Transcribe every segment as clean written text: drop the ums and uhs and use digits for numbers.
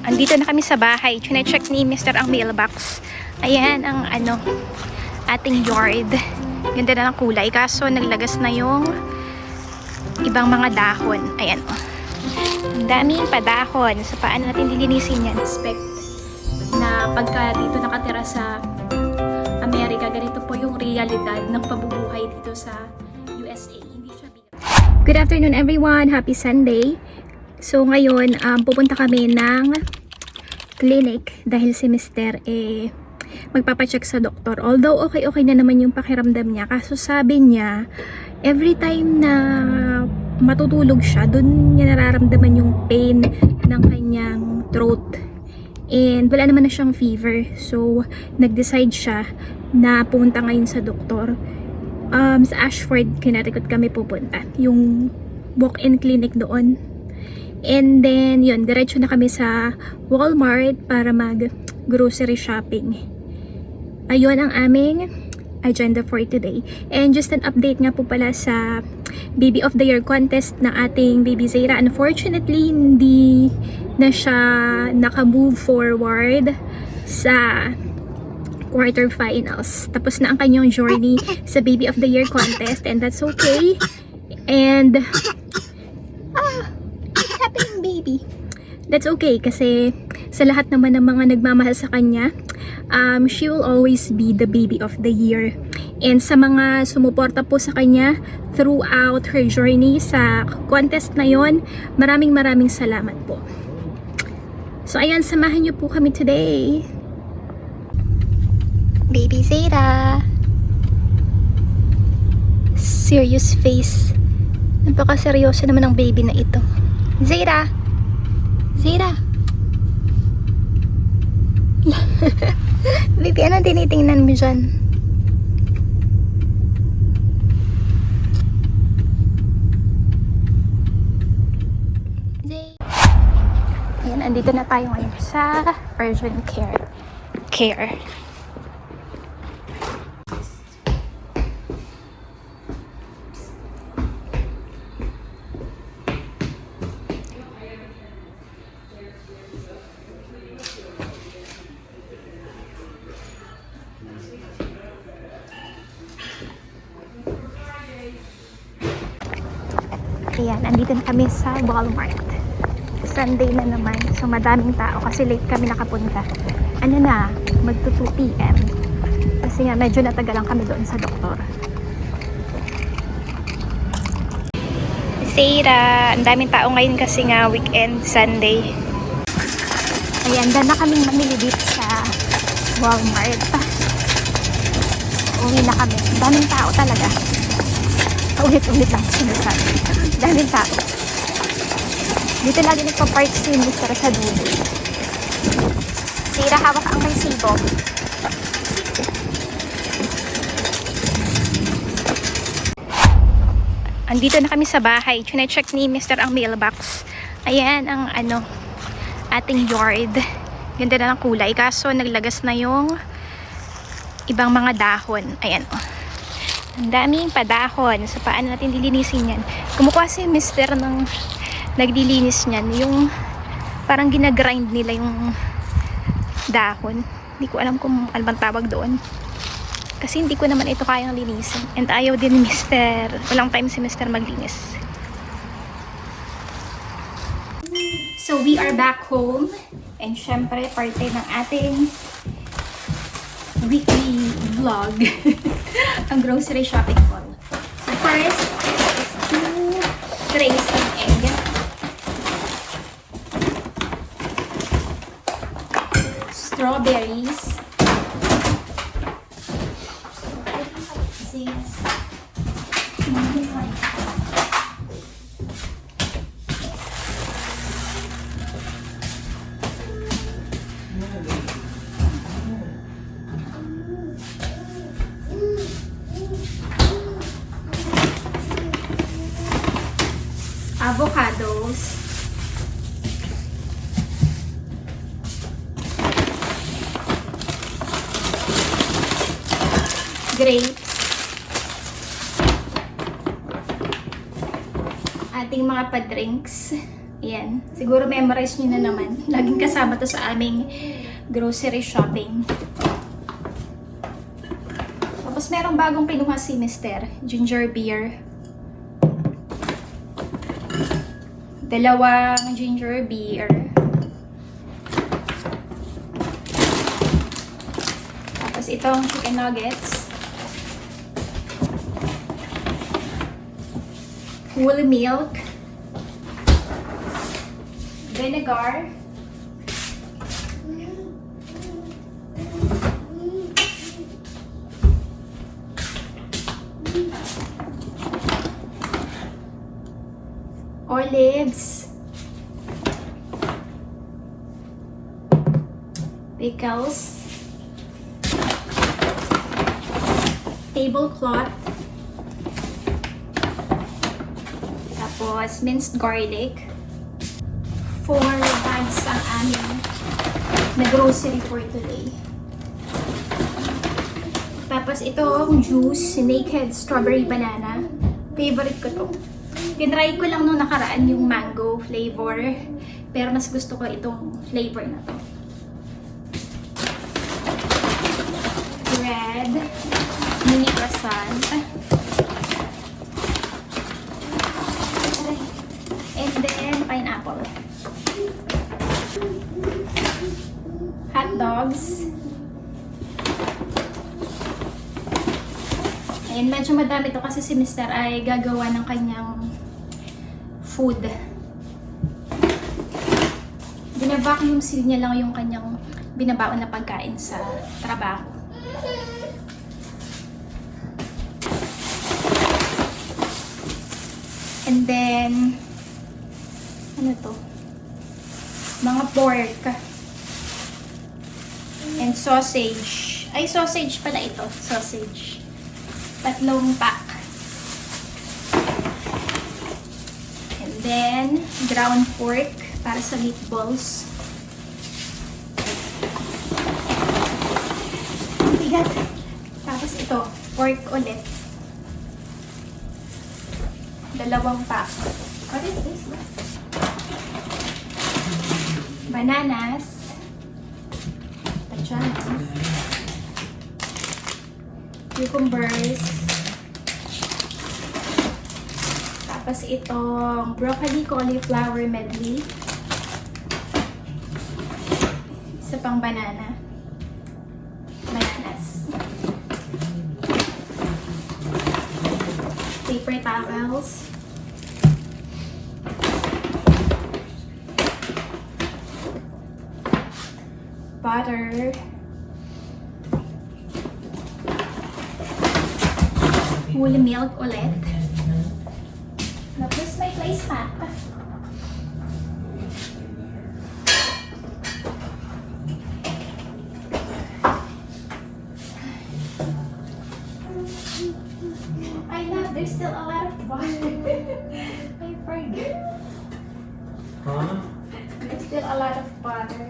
Andito na kami sa bahay. Chine-check ni Mr. ang mailbox. Ayan ang ating yard. Ganda na ng kulay. Kaso naglagas na yung ibang mga dahon. Ayan o. Ang daming padahon. So paano natin lilinisin yan? Expect na pagka dito nakatira sa Amerika, ganito po yung realidad ng pabubuhay dito sa USA. Hindi siya big. Good afternoon everyone. Happy Sunday. So ngayon, pupunta kami ng clinic dahil si Mr. Magpapacheck sa doktor. Although okay na naman yung pakiramdam niya. Kaso sabi niya, every time na matutulog siya, dun niya nararamdaman yung pain ng kanyang throat. And wala naman na siyang fever. So, nag-decide siya na pumunta ngayon sa doktor. Sa Ashford, Connecticut kami pupunta. Yung walk-in clinic doon. And then, yun, diretso na kami sa Walmart para mag-grocery shopping. Ayun ang aming agenda for today. And just an update nga po pala sa Baby of the Year contest na ating baby Zaira. Unfortunately, hindi na siya naka-move forward sa quarterfinals. Tapos na ang kanyang journey sa Baby of the Year contest, and that's okay. And what's happening, baby? That's okay kasi sa lahat naman ng mga nagmamahal sa kanya, she will always be the Baby of the Year. And sa mga sumuporta po sa kanya throughout her journey sa contest na yon, maraming salamat po. So ayan, samahan niyo po kami today. Baby Zaira. Serious face. Napaka-seryoso naman ng baby na ito. Zaira. Zaira. Baby, anong tinitingnan mo dyan? Ayan, andito na tayo ngayon sa urgent care. Ayan, andito na kami sa Walmart. Sunday na naman. So, madaming tao kasi late kami nakapunta. Ano na, magto 2 PM. Kasi nga, medyo natagalan kami doon sa doktor. Zaira, ang daming tao ngayon kasi nga weekend, Sunday. Ayan, dyan na kaming mamili dito sa Walmart. Uwi na kami. Daming tao talaga. Ulit-ulit lang sinasabi. Daming tao. Dito lagi nagpa-park si Mr. sa dulo. Zaira, hawak ang resibo. Andito na kami sa bahay. Chine-check ni Mr. ang mailbox. Ayan ang ating yard. Ganda na ng kulay. Kaso naglagas na yung ibang mga dahon. Ayan o. Ang daming padahon. So paano natin lilinisin yan? Kumukuha si Mr. ng naglilinis niyan. Yung parang ginagrind nila yung dahon. Hindi ko alam kung ano bang tawag doon. Kasi hindi ko naman ito kayang linisin. And ayaw din ni Mr. Walang time si Mr. maglinis. So we are back home. And syempre, parte ng ating weekly vlog. Ang grocery shopping haul. So first is 2 trays of egg. Strawberries. Avocados. Grapes. Ating mga pa-drinks. Ayan. Siguro memorize nyo na naman. Laging kasama to sa aming grocery shopping. Tapos merong bagong kinuha si Mr. Ginger beer. Dalawang ginger beer. Tapos itong chicken nuggets. Whole milk. Vinegar. Olives. Pickles. Tablecloth. Tapos minced garlic. 4 bags ang aming na grocery for today. Tapos itong juice, Naked Strawberry Banana. Favorite ko to. Tinry ko lang nung nakaraan yung mango flavor. Pero mas gusto ko itong flavor na to. Bread. Mini croissant. And then pineapple. Hot dogs. Ayan, medyo madami to kasi si Mr. ay gagawa ng kanyang food. Bina-vacuum seal niya lang yung kanyang binabaon na pagkain sa trabaho. And then, ano to? Mga pork. And sausage. Ay, sausage pala ito. Sausage. 3 pack. And then, ground pork para sa meatballs. Bigat. Tapos ito, pork ulit. 2 pack. What is this? Bananas. Cucumbers. Tapos itong broccoli cauliflower medley. Isa pang banana. Bananas. Paper towels. Butter. Whole milk ulit. Tapos may placemat. I know, there's still a lot of butter. I forget. Huh? There's still a lot of butter.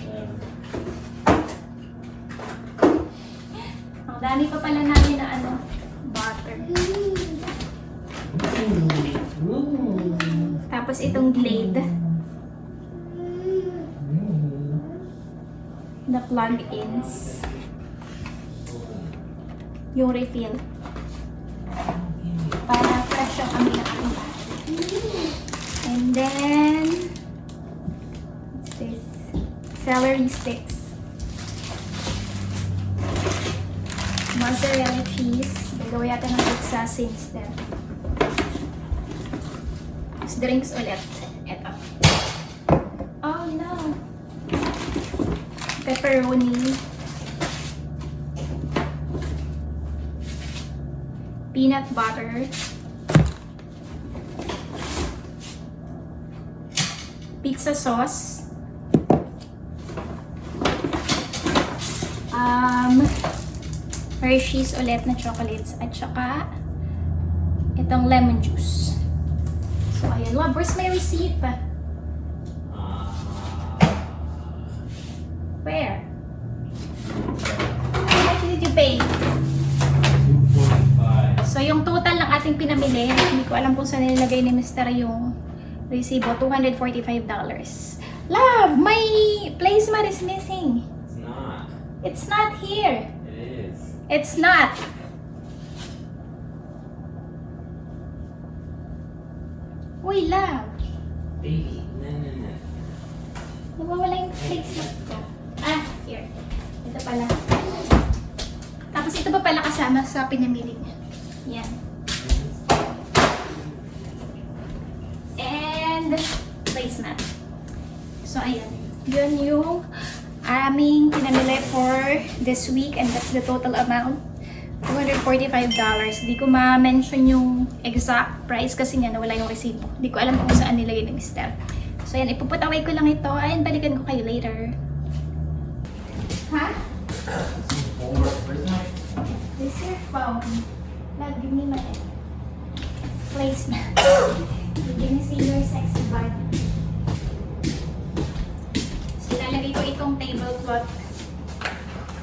Yeah. Ang dami pa pala namin na ano, butter. Tapos itong Glade. The plug-ins. Yung refill. Para fresh yung kami na aking butter. And then, what's this? Celery sticks. Mozzarella cheese. Gagawa yata ng pizza since then. Tapos drinks ulit. Eto. Oh no! Pepperoni. Peanut butter. Pizza sauce. Hershey's ulit na chocolates at saka itong lemon juice. So ayun, where's my receipt? Where? How much did you pay? 2.5. So yung total ng ating pinamili, hindi ko alam kung saan nilagay ni Mr. yung Resibo, $245. Love, my placemat is missing. It's not. It's not here. It is. It's not. Uy, love. Baby. No. Nawawala yung placemat ko. Ah, here. Ito pala. Tapos ito pa pala kasama sa pinamili niya. Yan. And placemat. So, ayan. Yun yung aming pinamili for this week and that's the total amount. $245. Di ko ma-mention yung exact price kasi nga nawala yung resibo. Di ko alam kung saan nilagay ni Mr. So, ayan. Ipuput away ko lang ito. Ayan, balikan ko kayo later. Ha? This is your phone. Love, give me my placemat. Give me see your sexy body. So, ilalagay ko itong tablecloth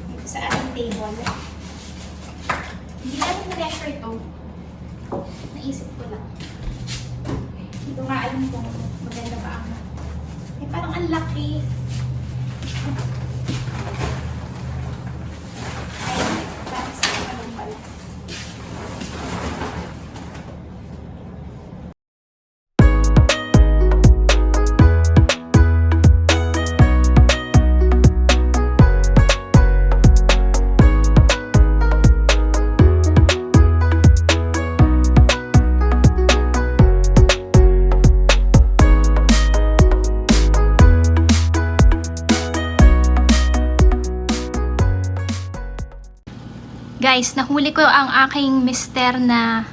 dito sa ating table. Hindi namin pressure ito. Naisip ko lang. Hindi ko nga alam kung maganda ba ako. Eh, parang ang laki. Ay, parang sa akin pala. Guys, nahuli ko ang aking mister na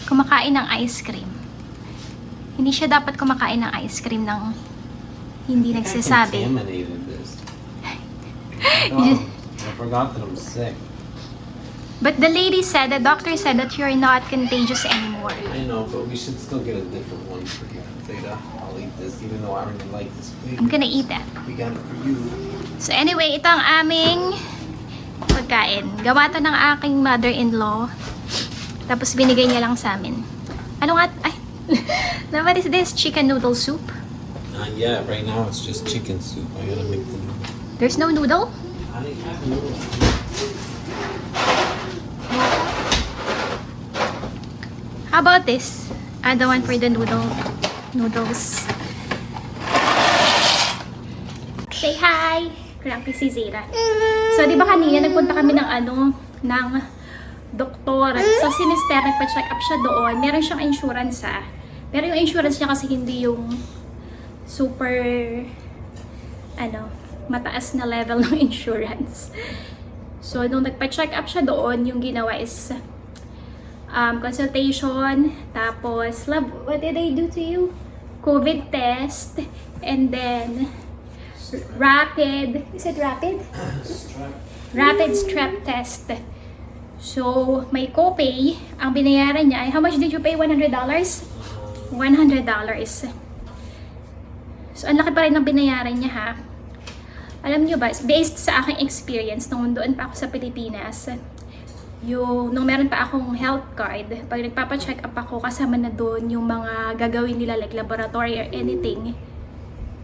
kumakain ng ice cream. Hindi siya dapat kumakain ng ice cream ng hindi nagsasabi. Contaminated this. Oh, I forgot that I'm sick. But the lady said, the doctor said that you're not contagious anymore. I know, but we should still get a different one for you. Theta, I'll eat this, even though I really like this I'm flavor. gonna eat that. We got it for you. So anyway, ito ang aming pagkain. Gawa to ng aking mother-in-law. Tapos binigay niya lang sa amin. Ano nga? Ay, what is this? Chicken noodle soup? Not yet. Right now it's just chicken soup. I gotta make the noodle. There's no noodle? I didn't have noodles. How about this? The one for the noodles. Say hi! Crampy si Zira. So, di ba kanina nagpunta kami ng doktor. So, si Mister, nagpa-check up siya doon. Meron siyang insurance Pero yung insurance niya kasi hindi yung super, mataas na level ng insurance. So, nung nagpa-check up siya doon, yung ginawa is consultation, tapos, love, what did they do to you? COVID test, and then rapid, is it rapid? Rapid strep test. So, may copay. Ang binayaran niya ay, how much did you pay? $100? $100. So, ang laki pa rin ng binayaran niya, ha? Alam niyo ba, based sa aking experience, nung doon pa ako sa Pilipinas, nung meron pa akong health card, pag nagpapa-check up ako, kasama na doon yung mga gagawin nila like laboratory or anything,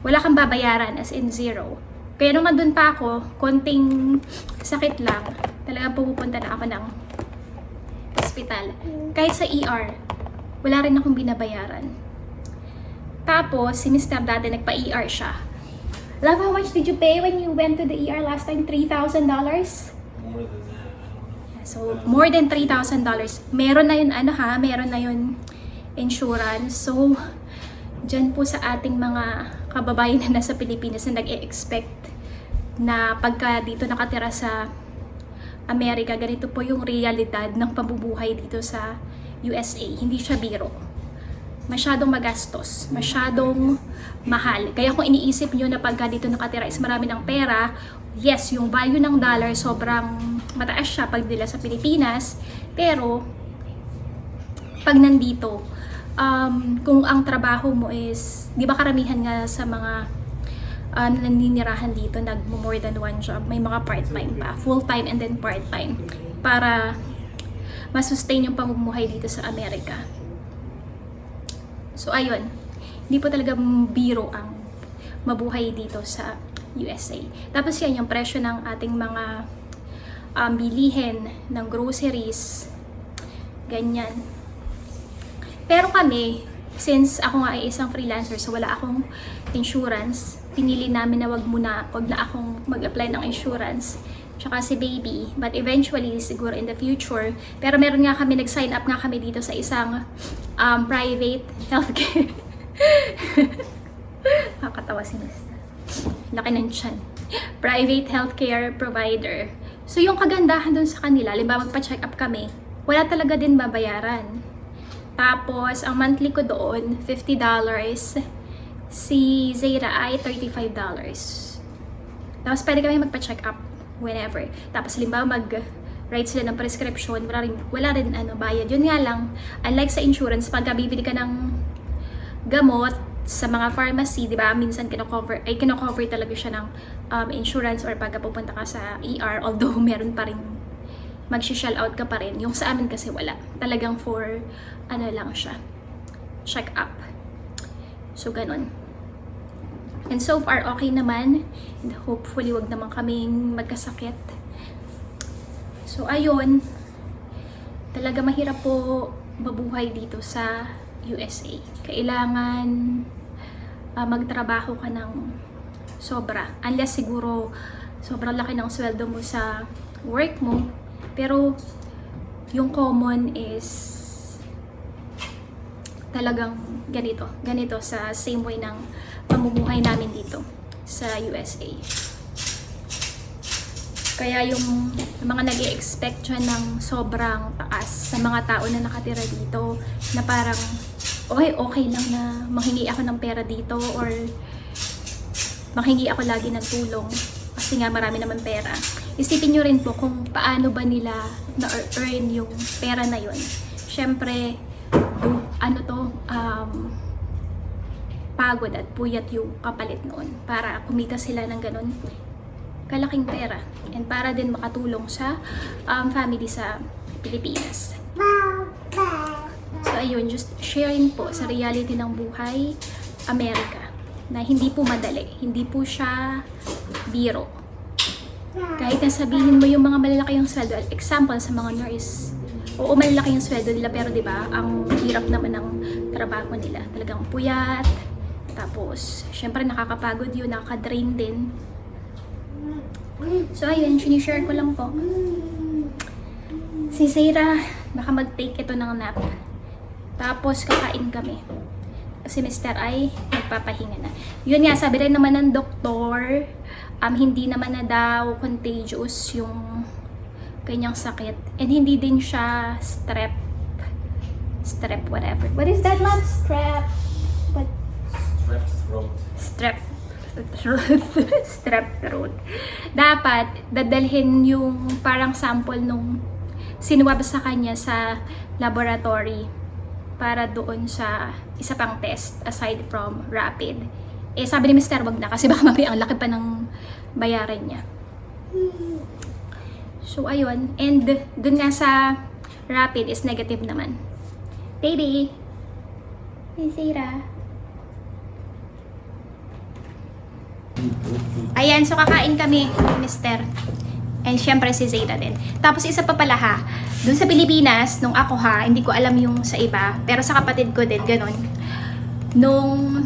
wala kang babayaran, as in zero. Kaya nung nandun pa ako, konting sakit lang, talagang pupunta na ako ng hospital. Kahit sa ER, wala rin akong binabayaran. Tapos, si Mr. dati nagpa-ER siya. Love, how much did you pay when you went to the ER last time? $3,000? More than that. I don't know. So, more than $3,000. Meron na yun, meron na yun insurance. So, dyan po sa ating mga kababayan na nasa Pilipinas na nag-e-expect na pagka dito nakatira sa Amerika, ganito po yung realidad ng pambubuhay dito sa USA. Hindi siya biro. Masyadong magastos, masyadong mahal. Kaya kung iniisip nyo na pagka dito nakatira is marami ng pera, yes, yung value ng dollar sobrang mataas siya pag dila sa Pilipinas. Pero, pag nandito, kung ang trabaho mo is, di ba karamihan nga sa mga naninirahan dito, nag-more than one job, may mga part-time pa, full-time and then part-time, para masustain yung pamumuhay dito sa Amerika. So, ayun. Hindi po talaga biro ang mabuhay dito sa USA. Tapos yan yung presyo ng ating mga bilihin ng groceries, ganyan. Pero kami, since ako nga ay isang freelancer, so wala akong insurance, pinili namin na wag na akong mag-apply ng insurance, tsaka si baby. But eventually, siguro in the future, pero meron nga kami, nag-sign up nga kami dito sa isang private healthcare. Nakakatawa si Mr. Laki ng tiyan. Private healthcare provider. So yung kagandahan dun sa kanila, halimbawa magpa-check up kami, wala talaga din babayaran. Tapos, ang monthly ko doon, $50. Si Zayra ay $35. Tapos, pwede kami magpa-check up whenever. Tapos, halimbawa, mag-write sila ng prescription, wala rin bayad. Yun nga lang, unlike sa insurance, pagka bibili ka ng gamot sa mga pharmacy, di ba, minsan kino-cover talaga siya ng insurance or pagka pupunta ka sa ER, although meron pa rin mag-shell out ka pa rin. Yung sa amin kasi wala. Talagang for, lang siya, check up. So, ganun. And so far, okay naman. And hopefully, wag naman kaming magkasakit. So, ayun. Talaga mahirap po mabuhay dito sa USA. Kailangan magtrabaho ka ng sobra. Unless siguro, sobrang laki ng sweldo mo sa work mo. Pero, yung common is talagang ganito sa same way ng pamumuhay namin dito sa USA. Kaya yung mga nag-i-expect dyan ng sobrang taas sa mga tao na nakatira dito, na parang okay lang na manghingi ako ng pera dito or manghingi ako lagi ng tulong kasi nga marami naman pera. Isipin nyo rin po kung paano ba nila na-earn yung pera na yun. Siyempre, pagod at puyat yung kapalit noon para kumita sila ng ganun kalaking pera and para din makatulong sa family sa Pilipinas. So ayun, just sharing po sa reality ng buhay Amerika na hindi po madali, hindi po siya biro. Kahit na sabihin mo yung mga malalaki yung sweldo, example sa mga nurse, oo, malalaki yung sweldo nila, pero di ba ang hirap naman ng trabaho nila. Talagang puyat. Tapos, syempre nakakapagod yun, nakaka-drain din. So, ayun, sinishare ko lang po. Si Zayra, baka mag-take ito ng nap. Tapos, kakain kami. Kasi Mr. ay nagpapahinga na. Yun nga, sabi rin naman ng doktor, hindi naman na daw contagious yung kanyang sakit. And hindi din siya strep whatever. What is that, love? Strep. What? Strep throat. Strep throat. Dapat dadalhin yung parang sample nung sinuwab sa kanya sa laboratory para doon sa isa pang test aside from rapid. Sabi ni Mr. wag na kasi baka mamaya ang laki pa ng bayaran niya. So, ayun. And dun nga sa rapid is negative naman. Baby! Hey, Zayra. Ayan, so kakain kami, Mr. And syempre si Zayra din. Tapos isa pa pala ha, dun sa Pilipinas, nung ako ha, hindi ko alam yung sa iba, pero sa kapatid ko din, ganun. Nung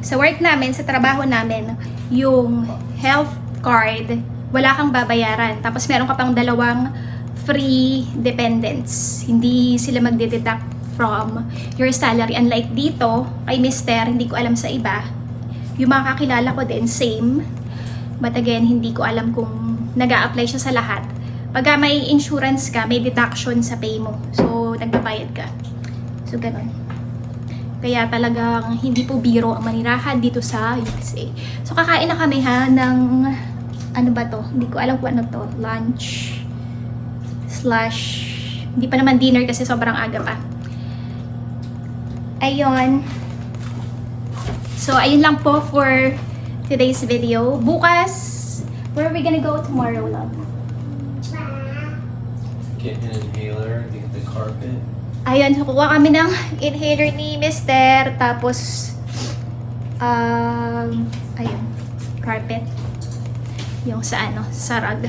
sa work namin, sa trabaho namin, yung health card, wala kang babayaran. Tapos meron ka pang 2 free dependents. Hindi sila magde-deduct from your salary. Unlike dito, kay Mr., hindi ko alam sa iba. Yung mga kakilala ko din, same. But again, hindi ko alam kung nag-a-apply siya sa lahat. Pagka may insurance ka, may deduction sa pay mo. So, nagbabayad ka. So, ganun. Kaya talagang hindi po biro ang manirahan dito sa USA. So, kakain na kami ha ng ano ba to? Hindi ko alam kung ano to. Lunch / hindi pa naman dinner kasi sobrang aga pa. Ayun. So, ayun lang po for today's video. Bukas, where are we gonna go tomorrow, love? Get an inhaler, to get the carpet. Ayun, so kuha kami ng inhaler ni Mister. Tapos, ayun, carpet. Yung sa sa rug.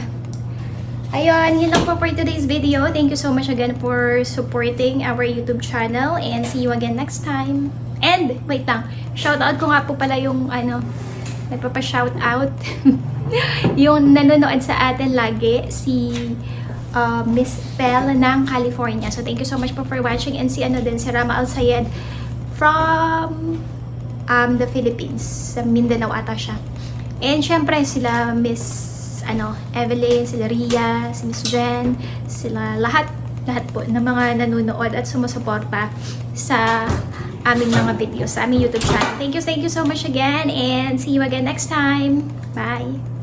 Ayun, yun lang po for today's video. Thank you so much again for supporting our YouTube channel. And see you again next time. And, wait lang. Shoutout ko nga po pala yung nagpapa-shoutout. Yung nanonood sa atin lagi, si Miss Fel ng California. So, thank you so much po for watching. And si si Rama Al-Sayed from the Philippines. Sa Mindanao ata siya. And syempre sila Miss Evelyn, sila Ria, si Miss Jen, sila lahat po ng mga nanonood at sumusuporta sa aming mga videos, sa aming YouTube channel. Thank you so much again and see you again next time. Bye!